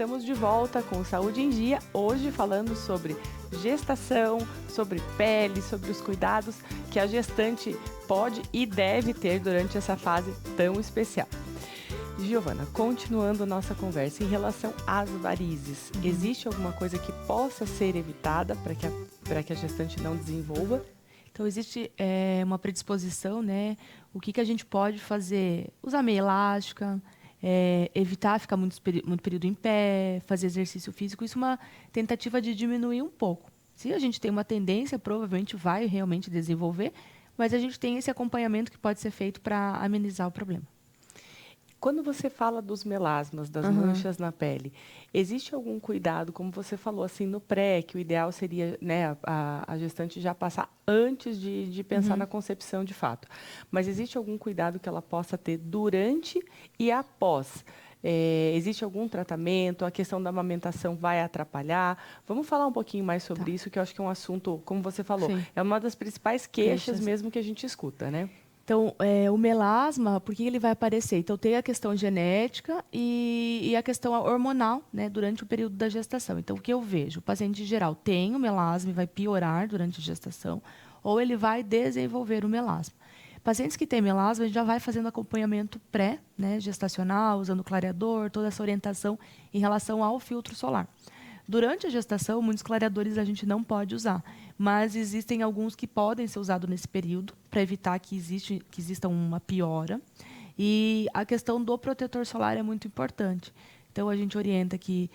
estamos de volta com Saúde em Dia, hoje falando sobre gestação, sobre pele, sobre os cuidados que a gestante pode e deve ter durante essa fase tão especial. Giovana, continuando nossa conversa em relação às varizes, existe alguma coisa que possa ser evitada para que a gestante não desenvolva? Então, existe uma predisposição, né? O que a gente pode fazer? Usar meia elástica, evitar ficar muito período em pé, fazer exercício físico. Isso é uma tentativa de diminuir um pouco. Se a gente tem uma tendência, provavelmente vai realmente desenvolver, mas a gente tem esse acompanhamento que pode ser feito para amenizar o problema. Quando você fala dos melasmas, das manchas na pele, existe algum cuidado, como você falou, assim, no pré, que o ideal seria, né, a gestante já passar antes de pensar na concepção de fato. Mas existe algum cuidado que ela possa ter durante e após? Existe algum tratamento? A questão da amamentação vai atrapalhar? Vamos falar um pouquinho mais sobre isso, que eu acho que é um assunto, como você falou, Sim. é uma das principais queixas mesmo que a gente escuta, né? Então, o melasma, por que ele vai aparecer? Então, tem a questão genética e a questão hormonal, né, durante o período da gestação. Então, o que eu vejo? O paciente, em geral, tem o melasma e vai piorar durante a gestação, ou ele vai desenvolver o melasma. Pacientes que têm melasma, a gente já vai fazendo acompanhamento pré, né, gestacional, usando clareador, toda essa orientação em relação ao filtro solar. Durante a gestação, muitos clareadores a gente não pode usar, mas existem alguns que podem ser usados nesse período para evitar que exista uma piora. E a questão do protetor solar é muito importante. Então, a gente orienta que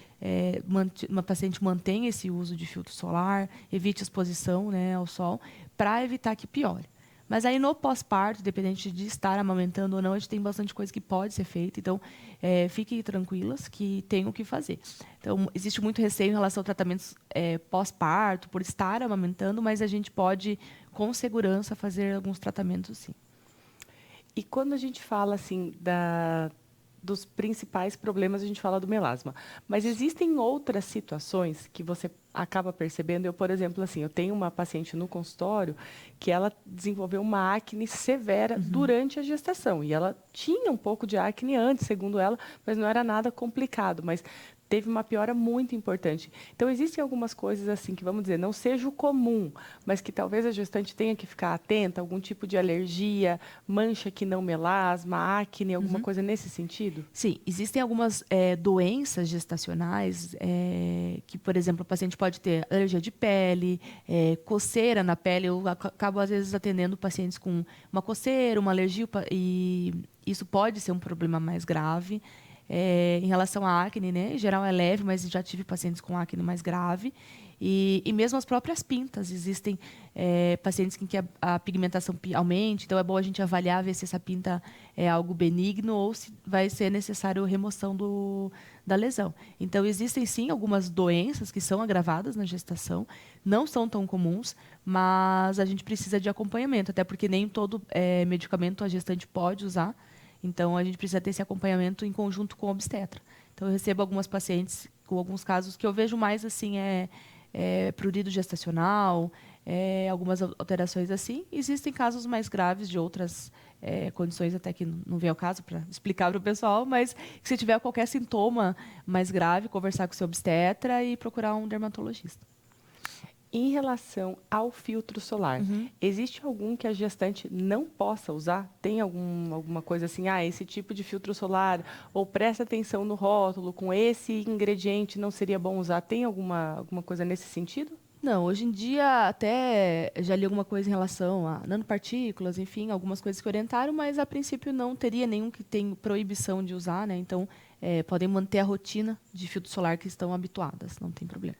uma paciente mantenha esse uso de filtro solar, evite exposição, né, ao sol, para evitar que piore. Mas aí no pós-parto, independente de estar amamentando ou não, a gente tem bastante coisa que pode ser feita. Então, fiquem tranquilas que tem o que fazer. Então, existe muito receio em relação a tratamentos pós-parto, por estar amamentando, mas a gente pode, com segurança, fazer alguns tratamentos, sim. E quando a gente fala assim dos principais problemas, a gente fala do melasma. Mas existem outras situações que você acaba percebendo? Eu, por exemplo, assim, eu tenho uma paciente no consultório que ela desenvolveu uma acne severa durante a gestação. E ela tinha um pouco de acne antes, segundo ela, mas não era nada complicado. Mas teve uma piora muito importante. Então, existem algumas coisas assim que, vamos dizer, não seja o comum, mas que talvez a gestante tenha que ficar atenta, algum tipo de alergia, mancha que não melasma, acne, alguma coisa nesse sentido? Sim, existem algumas doenças gestacionais que, por exemplo, o paciente pode ter alergia de pele, coceira na pele. Eu acabo, às vezes, atendendo pacientes com uma coceira, uma alergia, e isso pode ser um problema mais grave. Em relação à acne, né? Em geral é leve, mas já tive pacientes com acne mais grave. E mesmo as próprias pintas. Existem pacientes em que a pigmentação aumente, então é bom a gente avaliar, ver se essa pinta é algo benigno ou se vai ser necessário remoção da lesão. Então, existem sim algumas doenças que são agravadas na gestação, não são tão comuns, mas a gente precisa de acompanhamento, até porque nem todo medicamento a gestante pode usar. Então, a gente precisa ter esse acompanhamento em conjunto com o obstetra. Então, eu recebo algumas pacientes com alguns casos que eu vejo mais assim, prurido gestacional, algumas alterações assim. Existem casos mais graves de outras condições, até que não vem ao caso para explicar para o pessoal, mas que se tiver qualquer sintoma mais grave, conversar com o seu obstetra e procurar um dermatologista. Em relação ao filtro solar, existe algum que a gestante não possa usar? Tem alguma coisa assim, esse tipo de filtro solar, ou presta atenção no rótulo, com esse ingrediente não seria bom usar? Tem alguma coisa nesse sentido? Não, hoje em dia até já li alguma coisa em relação a nanopartículas, enfim, algumas coisas que orientaram, mas a princípio não teria nenhum que tem proibição de usar, né? Então, podem manter a rotina de filtro solar que estão habituadas, não tem problema.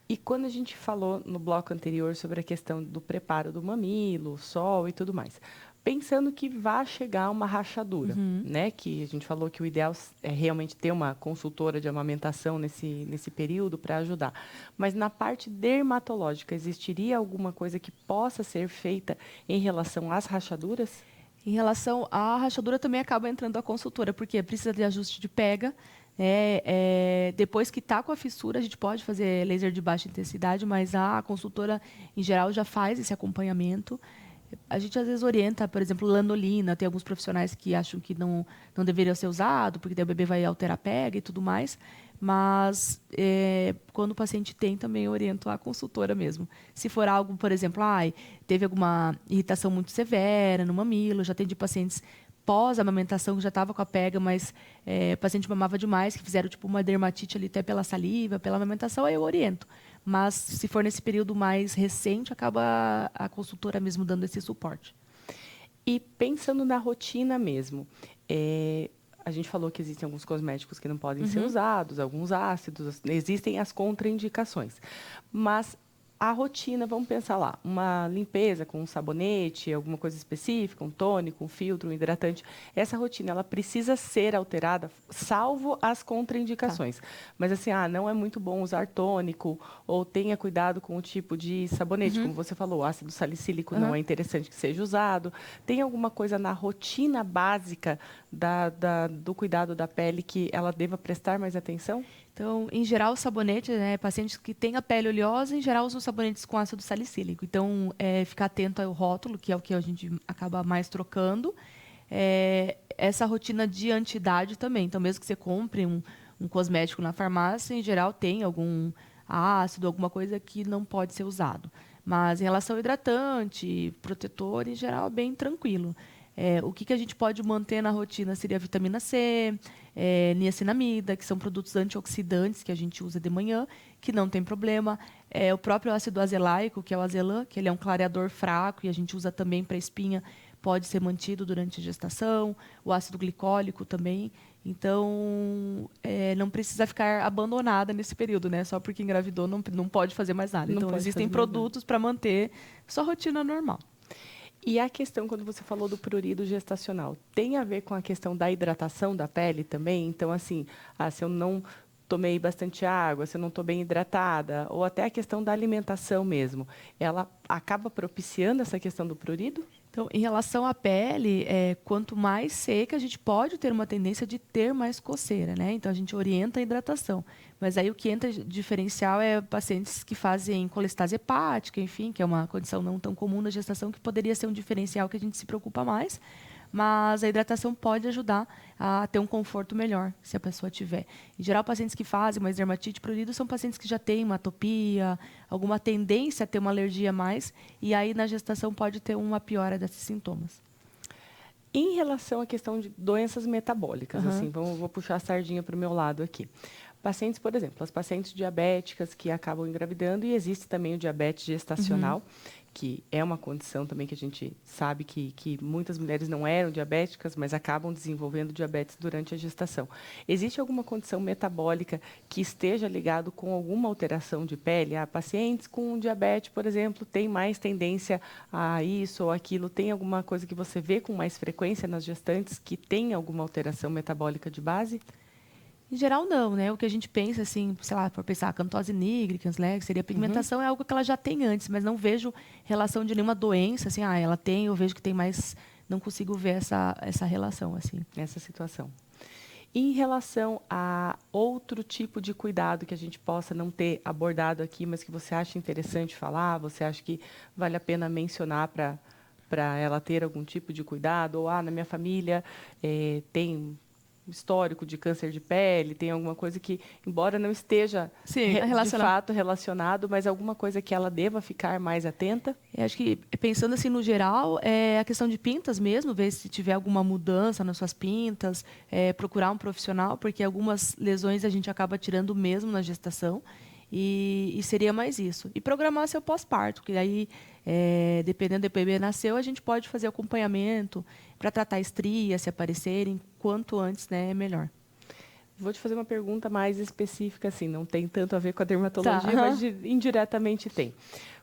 E quando a gente falou no bloco anterior sobre a questão do preparo do mamilo, sol e tudo mais, pensando que vai chegar uma rachadura, né? Que a gente falou que o ideal é realmente ter uma consultora de amamentação nesse período para ajudar. Mas na parte dermatológica, existiria alguma coisa que possa ser feita em relação às rachaduras? Em relação à rachadura, também acaba entrando a consultora, porque precisa de ajuste de pega. Depois que está com a fissura, a gente pode fazer laser de baixa intensidade, mas a consultora, em geral, já faz esse acompanhamento. A gente às vezes orienta, por exemplo, lanolina. Tem alguns profissionais que acham que não deveria ser usado, porque daí o bebê vai alterar a pega e tudo mais. Mas quando o paciente tem, também eu oriento a consultora mesmo. Se for algo, por exemplo, teve alguma irritação muito severa no mamilo, já atendi pacientes pós-amamentação que já estava com a pega, mas o paciente mamava demais, que fizeram tipo uma dermatite ali até pela saliva, pela amamentação, aí eu oriento. Mas se for nesse período mais recente, acaba a consultora mesmo dando esse suporte. E pensando na rotina mesmo, a gente falou que existem alguns cosméticos que não podem ser usados, alguns ácidos, existem as contraindicações. Mas a rotina, vamos pensar lá, uma limpeza com um sabonete, alguma coisa específica, um tônico, um filtro, um hidratante. Essa rotina, ela precisa ser alterada, salvo as contraindicações. Mas assim, não é muito bom usar tônico, ou tenha cuidado com o tipo de sabonete, como você falou, ácido salicílico não é interessante que seja usado. Tem alguma coisa na rotina básica do cuidado da pele que ela deva prestar mais atenção? Então, em geral, o sabonete, pacientes que têm a pele oleosa, em geral, usam sabonetes com ácido salicílico. Então, ficar atento ao rótulo, que é o que a gente acaba mais trocando. Essa rotina de antidade também. Então, mesmo que você compre um cosmético na farmácia, em geral, tem algum ácido, alguma coisa que não pode ser usado. Mas, em relação ao hidratante, protetor, em geral, bem tranquilo. O que a gente pode manter na rotina seria a vitamina C, niacinamida, que são produtos antioxidantes que a gente usa de manhã, que não tem problema. O próprio ácido azelaico, que é o azelã, que ele é um clareador fraco e a gente usa também para espinha, pode ser mantido durante a gestação. O ácido glicólico também. Então, não precisa ficar abandonada nesse período, né? Só porque engravidou não pode fazer mais nada. Não então, pode existem fazer mais nada. produtos para manter sua rotina normal. E a questão, quando você falou do prurido gestacional, tem a ver com a questão da hidratação da pele também? Então, assim, se eu não tomei bastante água, se eu não estou bem hidratada, ou até a questão da alimentação mesmo, ela acaba propiciando essa questão do prurido? Então, em relação à pele, quanto mais seca, a gente pode ter uma tendência de ter mais coceira, né? Então, a gente orienta a hidratação. Mas aí o que entra diferencial é pacientes que fazem colestase hepática, enfim, que é uma condição não tão comum na gestação, que poderia ser um diferencial que a gente se preocupa mais. Mas a hidratação pode ajudar a ter um conforto melhor, se a pessoa tiver. Em geral, pacientes que fazem uma dermatite prurido são pacientes que já têm uma atopia, alguma tendência a ter uma alergia a mais, e aí na gestação pode ter uma piora desses sintomas. Em relação à questão de doenças metabólicas, assim, vou puxar a sardinha para o meu lado aqui. Pacientes, por exemplo, as pacientes diabéticas que acabam engravidando, e existe também o diabetes gestacional, que é uma condição também que a gente sabe que muitas mulheres não eram diabéticas, mas acabam desenvolvendo diabetes durante a gestação. Existe alguma condição metabólica que esteja ligado com alguma alteração de pele? Pacientes com diabetes, por exemplo, têm mais tendência a isso ou aquilo? Tem alguma coisa que você vê com mais frequência nas gestantes que tem alguma alteração metabólica de base? Em geral, não, né? O que a gente pensa, assim, sei lá, por pensar, acantose nigricans, né? Que seria a pigmentação, é algo que ela já tem antes, mas não vejo relação de nenhuma doença, assim, ela tem, eu vejo que tem mais, não consigo ver essa relação, assim. Essa situação. Em relação a outro tipo de cuidado que a gente possa não ter abordado aqui, mas que você acha interessante falar, você acha que vale a pena mencionar para ela ter algum tipo de cuidado? Ou, na minha família tem histórico de câncer de pele, tem alguma coisa que, embora não esteja de fato relacionado, mas alguma coisa que ela deva ficar mais atenta? Acho que, pensando assim no geral, é a questão de pintas mesmo, ver se tiver alguma mudança nas suas pintas, procurar um profissional, porque algumas lesões a gente acaba tirando mesmo na gestação, e seria mais isso. E programar seu pós-parto, que aí, dependendo do bebê nasceu, a gente pode fazer acompanhamento para tratar estrias, se aparecerem, quanto antes, né, é melhor. Vou te fazer uma pergunta mais específica, assim, não tem tanto a ver com a dermatologia, mas indiretamente tem.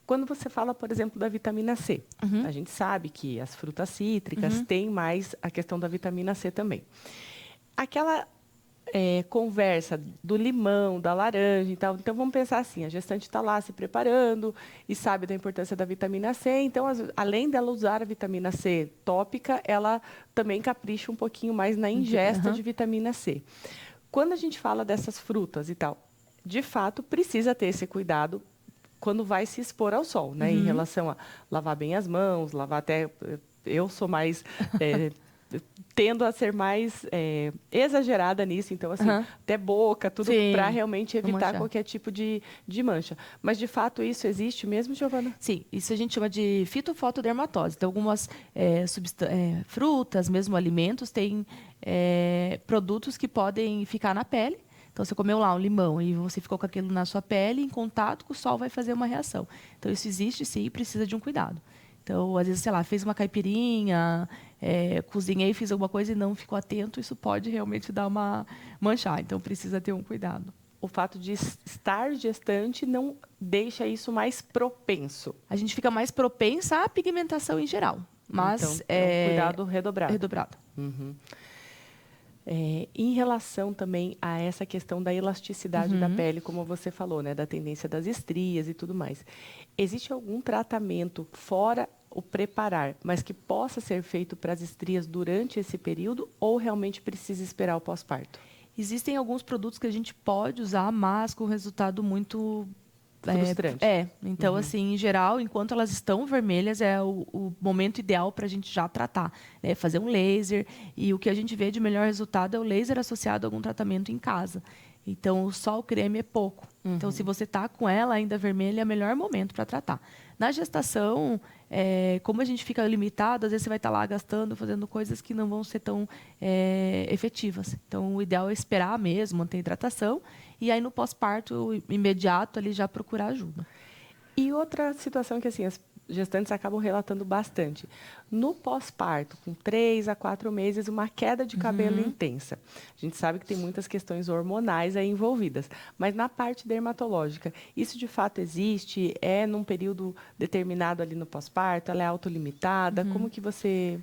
Quando você fala, por exemplo, da vitamina C, a gente sabe que as frutas cítricas têm mais a questão da vitamina C também. Aquela conversa do limão, da laranja e tal. Então, vamos pensar assim, a gestante está lá se preparando e sabe da importância da vitamina C. Então, além dela usar a vitamina C tópica, ela também capricha um pouquinho mais na ingesta de vitamina C. Quando a gente fala dessas frutas e tal, de fato, precisa ter esse cuidado quando vai se expor ao sol, né? Em relação a lavar bem as mãos, lavar até... Eu sou mais... tendo a ser mais exagerada nisso, então, assim, até boca, tudo para realmente evitar qualquer tipo de mancha. Mas, de fato, isso existe mesmo, Giovana? Sim, isso a gente chama de fitofotodermatose. Então, algumas frutas, mesmo alimentos, têm produtos que podem ficar na pele. Então, você comeu lá um limão e você ficou com aquilo na sua pele, em contato com o sol vai fazer uma reação. Então, isso existe sim e precisa de um cuidado. Então, às vezes, sei lá, fez uma caipirinha, cozinhei, fiz alguma coisa e não ficou atento, isso pode realmente dar uma manchar. Então, precisa ter um cuidado. O fato de estar gestante não deixa isso mais propenso? A gente fica mais propensa à pigmentação em geral, mas então, um cuidado redobrado. Redobrado. Em relação também a essa questão da elasticidade da pele, como você falou, né, da tendência das estrias e tudo mais, existe algum tratamento fora o preparar, mas que possa ser feito para as estrias durante esse período ou realmente precisa esperar o pós-parto? Existem alguns produtos que a gente pode usar, mas com resultado muito frustrante. Então, assim, em geral, enquanto elas estão vermelhas, é o momento ideal para a gente já tratar, né? Fazer um laser. E o que a gente vê de melhor resultado é o laser associado a algum tratamento em casa. Então, só o creme é pouco. Então, se você está com ela ainda vermelha, é o melhor momento para tratar. Na gestação, como a gente fica limitado, às vezes você vai estar lá gastando, fazendo coisas que não vão ser tão efetivas. Então, o ideal é esperar mesmo, manter a hidratação. E aí, no pós-parto imediato, ali já procurar ajuda. E outra situação que, assim, as gestantes acabam relatando bastante. No pós-parto, com 3 a 4 meses, uma queda de cabelo intensa. A gente sabe que tem muitas questões hormonais aí envolvidas. Mas na parte dermatológica, isso de fato existe? É num período determinado ali no pós-parto? Ela é autolimitada? Como que você...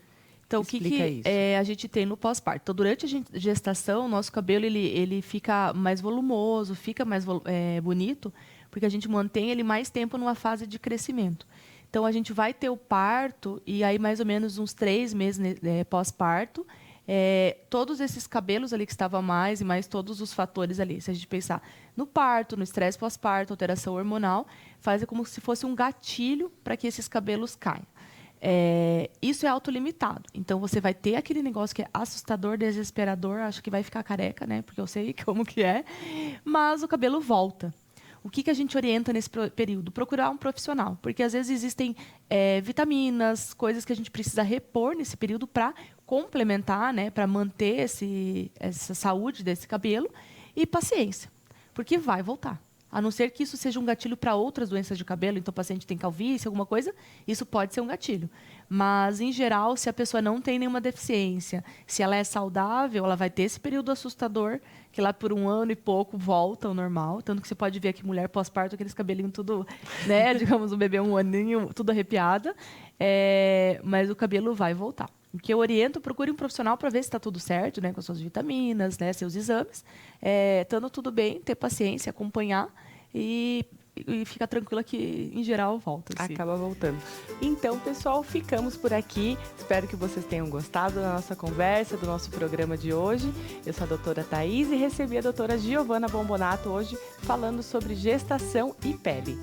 Então, o que a gente tem no pós-parto? Então, durante a gestação, o nosso cabelo ele fica mais volumoso, fica mais bonito, porque a gente mantém ele mais tempo numa fase de crescimento. Então, a gente vai ter o parto, e aí mais ou menos uns 3 meses pós-parto, todos esses cabelos ali que estavam mais, e mais todos os fatores ali. Se a gente pensar no parto, no estresse pós-parto, alteração hormonal, faz como se fosse um gatilho para que esses cabelos caiam. Isso é autolimitado. Então, você vai ter aquele negócio que é assustador, desesperador, acho que vai ficar careca, né? Porque eu sei como que é. Mas o cabelo volta. O que a gente orienta nesse período? Procurar um profissional. Porque, às vezes, existem vitaminas, coisas que a gente precisa repor nesse período para complementar, né? Para manter essa saúde desse cabelo. E paciência. Porque vai voltar. A não ser que isso seja um gatilho para outras doenças de cabelo, então o paciente tem calvície, alguma coisa, isso pode ser um gatilho. Mas, em geral, se a pessoa não tem nenhuma deficiência, se ela é saudável, ela vai ter esse período assustador, que lá por 1 ano e pouco volta ao normal. Tanto que você pode ver que mulher pós-parto, aqueles cabelinhos tudo, né, digamos, um bebê 1 aninho, tudo arrepiada, mas o cabelo vai voltar. O que eu oriento, procure um profissional para ver se está tudo certo, né, com as suas vitaminas, né, seus exames. Estando tudo bem, ter paciência, acompanhar e fica tranquila que, em geral, volta. Assim. Acaba voltando. Então, pessoal, ficamos por aqui. Espero que vocês tenham gostado da nossa conversa, do nosso programa de hoje. Eu sou a doutora Thaís e recebi a doutora Giovana Bombonato hoje falando sobre gestação e pele.